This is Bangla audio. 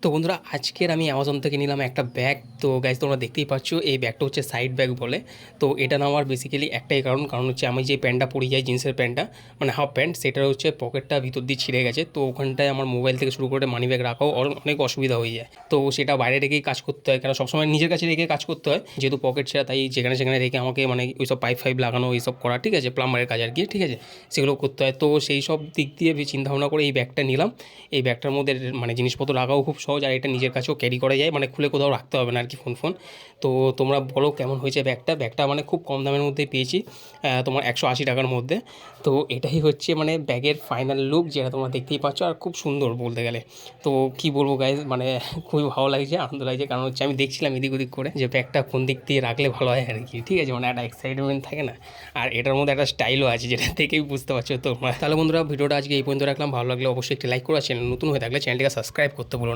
তো বন্ধুরা আজকের আমি অ্যামাজন থেকে নিলাম একটা ব্যাগ। তো গাইজ তোমরা দেখতেই পাচ্ছ এই ব্যাগটা হচ্ছে সাইড ব্যাগ বলে। তো এটা নেওয়ার বেসিক্যালি একটাই কারণ হচ্ছে আমি যে প্যান্টটা পরে যাই জিন্সের প্যান্টটা মানে হাফ প্যান্ট, সেটার হচ্ছে পকেটটা ভিতর দিয়ে ছিঁড়ে গেছে। তো ওখানটায় আমার মোবাইল থেকে শুরু করে মানি ব্যাগ রাখাও অনেক অসুবিধা হয়ে যায়। তো সেটা বাইরে রেখেই কাজ করতে হয়, কারণ সবসময় নিজের কাছে রেখে কাজ করতে হয়, যেহেতু পকেট ছেঁড়া। তাই যেখানে সেখানে রেখে আমাকে মানে ওইসব পাইপ ফাইপ লাগানো এইসব করা, ঠিক আছে, প্লাম্বারের কাজ আর কি, ঠিক আছে, সেগুলো করতে হয়। তো সেই সব দিক দিয়ে চিন্তাভাবনা করে এই ব্যাগটা নিলাম। এই ব্যাগটার মধ্যে মানে জিনিসপত্র রাখাও খুব সহজ, আর এটা নিজের কাছেও ক্যারি করা যায়, মানে খুলে কোথাও রাখতে হবে না আর কি ফোন। তো তোমরা বলো কেমন হয়েছে ব্যাগটা মানে খুব কম দামের মধ্যেই পেয়েছি, তোমার 180 টাকার মধ্যে। তো এটাই হচ্ছে মানে ব্যাগের ফাইনাল লুক, যেটা তোমরা দেখতেই পাচ্ছ, আর খুব সুন্দর বলতে গেলে। তো কি বলবো গাইজ, মানে খুবই ভালো লাগছে, আনন্দ লাগছে, কারণ হচ্ছে আমি দেখছিলাম এদিক ওদিক করে যে ব্যাগটা কোন দিক দিয়ে রাখলে ভালো হয় আর কি, ঠিক আছে, মানে একটা এক্সাইটমেন্ট থাকে না। আর এটার মধ্যে একটা স্টাইলও আছে, যেটা থেকেই বুঝতে পারছো তোমরা। তাহলে বন্ধুরা ভিডিওটা আজকে এই পর্যন্ত রাখলাম। ভালো লাগলে অবশ্যই একটি লাইক করে, চ্যানেল নতুন হয়ে থাকলে চ্যানেলটিকে সাবস্ক্রাইব করতে ভুলো না।